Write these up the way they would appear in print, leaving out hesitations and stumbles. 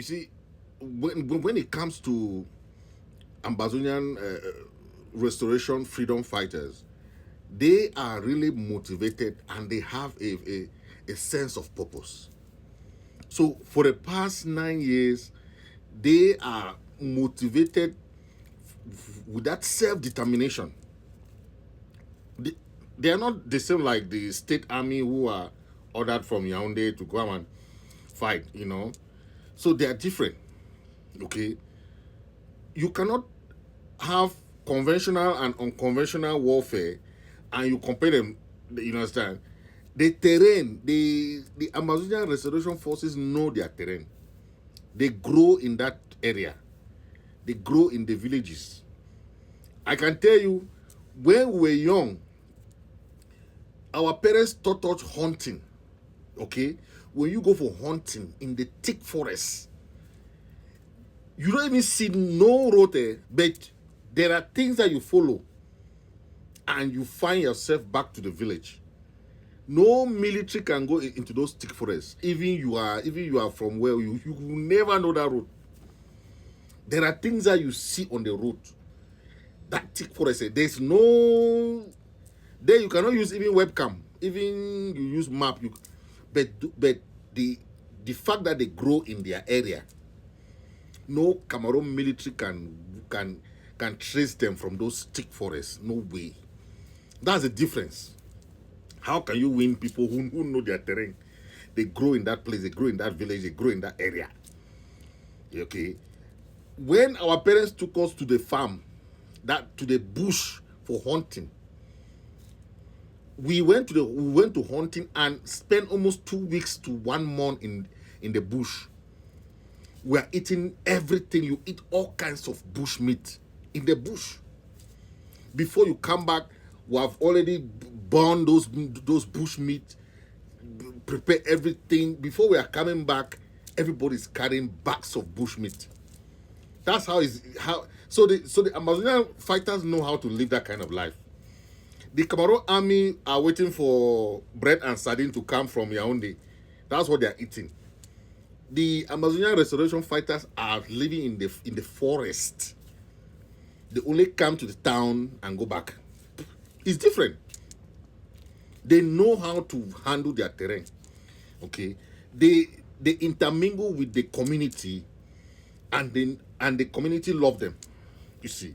You see, when it comes to Ambazonian restoration freedom fighters, they are really motivated and they have a sense of purpose. So for the past 9 years, they are motivated with that self-determination. They, they are not the same like the state army who are ordered from Yaoundé to go and fight, So they are different. Okay. You cannot have conventional and unconventional warfare and you compare them, you understand? The terrain, the Amazonian Restoration Forces know their terrain. They grow in that area. They grow in the villages. I can tell you, when we were young, our parents taught us hunting. Okay? When you go for hunting in the thick forest, you don't even see no road there, but there are things that you follow and you find yourself back to the village. No military can go into those thick forests. Even you are from where you will never know that road. There are things that you see on the road. That thick forest, there's no, there you cannot use even webcam, even you use map. But the fact that they grow in their area, no Cameroon military can trace them from those thick forests. No way. That's the difference. How can you win people who know their terrain? They grow in that place, they grow in that village, they grow in that area. Okay. When our parents took us to the farm, to the bush for hunting, we went to hunting and spent almost 2 weeks to 1 month in the bush. We are eating everything. You eat all kinds of bush meat in the bush. Before you come back, we have already burned those bush meat, prepare everything. Before we are coming back, everybody's carrying bags of bush meat. That's how so the Amazonian fighters know how to live that kind of life. The Cameroon army are waiting for bread and sardine to come from Yaoundé. That's what they are eating. The Amazonian restoration fighters are living in the forest. They only come to the town and go back. It's different. They know how to handle their terrain. Okay, they intermingle with the community, and the community love them. You see,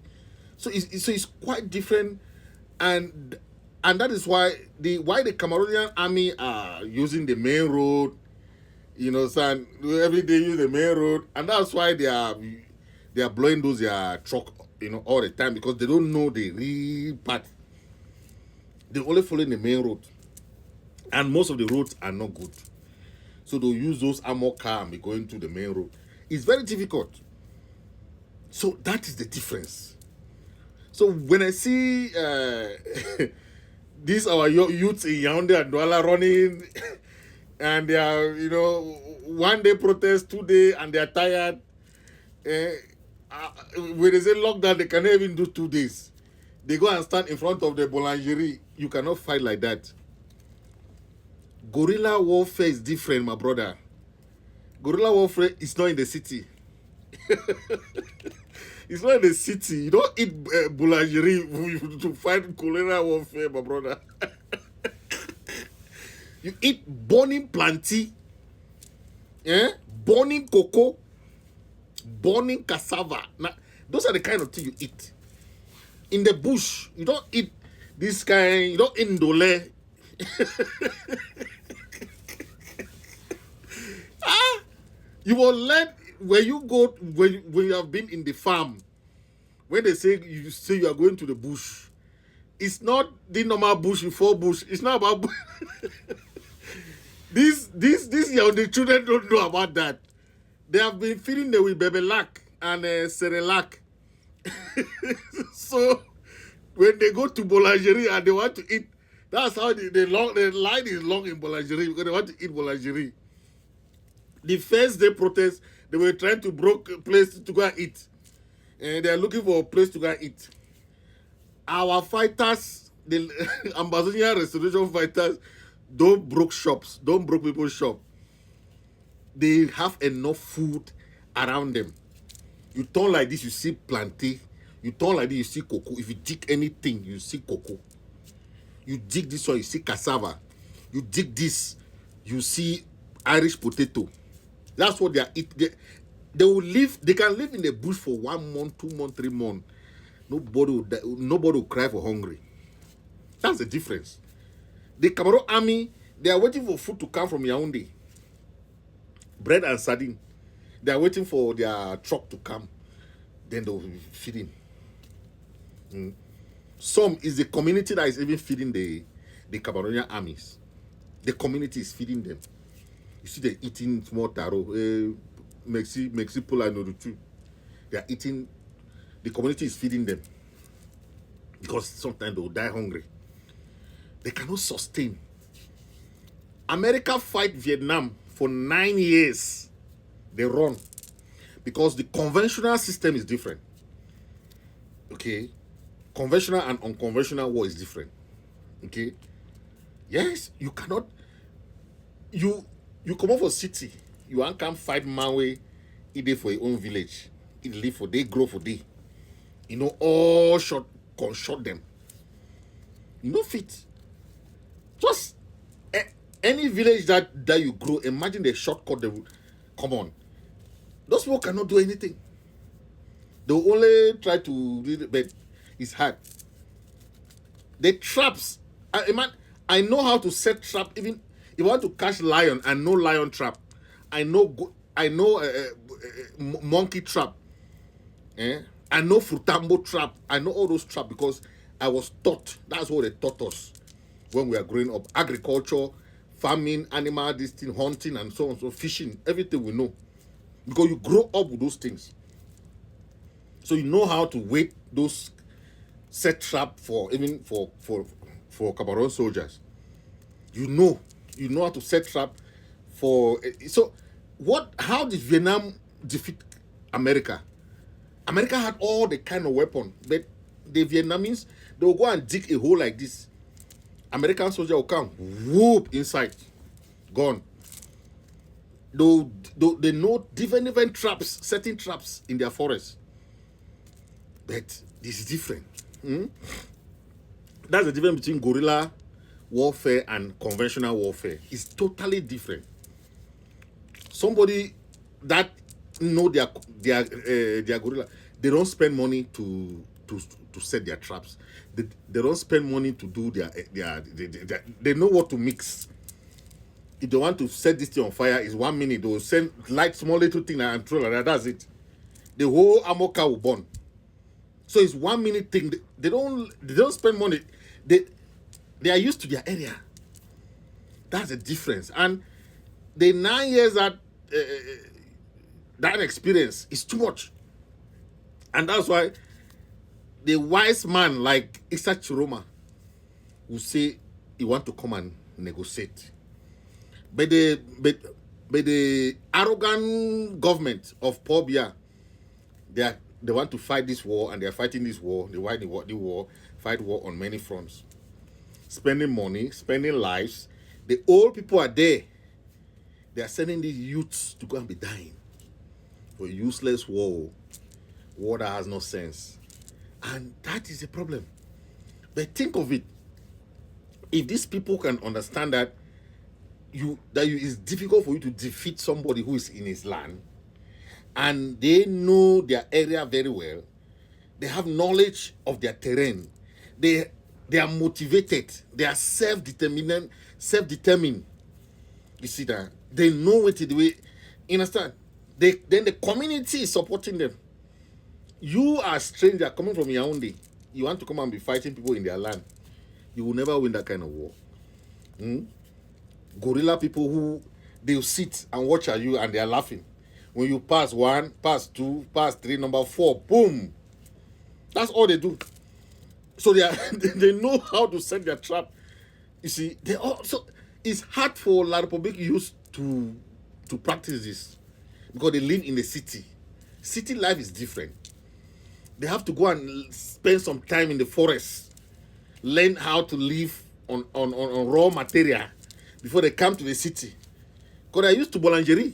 so it's quite different, and that is why the Cameroonian army are using the main road. Son, every day use the main road, and that's why they are blowing those their truck, all the time, because they don't know the real path. They only follow the main road, and most of the roads are not good. So they'll use those armor car and be going to the main road. It's very difficult. So that is the difference. So when I see these our youths in Yaoundé and Douala running, and they are, 1 day protest, 2 day, and they are tired. When they say lockdown, they cannot even do 2 days. They go and stand in front of the boulangerie. You cannot fight like that. Guerrilla warfare is different, my brother. Guerrilla warfare is not in the city. It's not in the city. You don't eat boulangerie to fight guerrilla warfare, my brother. You eat burning plantain, burning cocoa, burning cassava. Now, those are the kind of things you eat. In the bush, you don't eat this kind, you don't eat ndole. You will learn when you go, when you have been in the farm, when they say you are going to the bush, it's not the normal bush before bush. It's not about bush. These the children don't know about that. They have been feeding them with Bebelac and Cerelac. So when they go to boulangerie and they want to eat, that's how the line is long in boulangerie, because they want to eat boulangerie. The first day protest, they were trying to broke a place to go and eat. And they are looking for a place to go and eat. Our fighters, the Ambazonian restoration fighters, don't broke shops, don't broke people's shop. They have enough food around them. You turn like this, you see plantain. You turn like this, you see cocoa. If you dig anything, you see cocoa. You dig this one, you see cassava. You dig this, you see Irish potato. That's what they are eating. They will live. They can live in the bush for 1 month, 2 months, 3 months. Nobody will cry for hungry. That's the difference. The Cameroon army, they are waiting for food to come from Yaoundé. Bread and sardine. They are waiting for their truck to come. Then they will be feeding. Some is the community that is even feeding the Cameroonian armies. The community is feeding them. You see, they're eating small taro. Mexi Pola Norutu. They are eating. The community is feeding them. Because sometimes they will die hungry. They cannot sustain. America fight Vietnam for 9 years. They run. Because the conventional system is different. Okay? Conventional and unconventional war is different. Okay? Yes, you cannot. You come up for city. You want come fight Maui. It dey for your own village. It live for day, grow for day. You know, all shot them. You know fit. Just any village that you grow, imagine the shortcut they will come on. Those people cannot do anything. They will only try to, but it's hard. The traps, I know how to set trap. Even if you want to catch lion, I know lion trap. I know monkey trap. I know frutambo trap. I know all those traps because I was taught. That's what they taught us when we were growing up. Agriculture, farming, animal, this thing, hunting, and so on, so fishing, everything we know. Because you grow up with those things. So you know how to wait those set trap for Cameroon soldiers. You know how to set trap for. So how did Vietnam defeat America? America had all the kind of weapon, but the Vietnamese, they will go and dig a hole like this. American soldier will come, whoop inside, gone. They know different traps, setting traps in their forest. But this is different. That's the difference between guerrilla warfare and conventional warfare. It's totally different. Somebody that know their guerrilla, they don't spend money to set their traps. They don't spend money to do they know what to mix. If they want to set this thing on fire, it's 1 minute. They will send light small little thing and throw like that. That's it. The whole ammo car will burn. So it's 1 minute thing. They don't spend money. They are used to their area. That's the difference. And the 9 years that experience is too much. And that's why the wise man like Issa Chiroma will say he want to come and negotiate. But the arrogant government of Paul Biya, they want to fight this war, and they are fighting this war. They fight fight war on many fronts. Spending money, spending lives. The old people are there. They are sending these youths to go and be dying for a useless war that has no sense. And that is a problem. But think of it. If these people can understand that it's difficult for you to defeat somebody who is in his land, and they know their area very well, they have knowledge of their terrain, they are motivated, they are self-determined. You see that? They know what to do. You understand? Then the community is supporting them. You are a stranger coming from Yaoundé. You want to come and be fighting people in their land. You will never win that kind of war. Guerrilla people who they'll sit and watch at you and they are laughing. When you pass 1, pass 2, pass 3, number 4, boom. That's all they do. So they know how to set their trap. You see, it's hard for La Republic youth to practice this because they live in the city. City life is different. They have to go and spend some time in the forest, learn how to live on raw material before they come to the city. Because I used to boulangerie.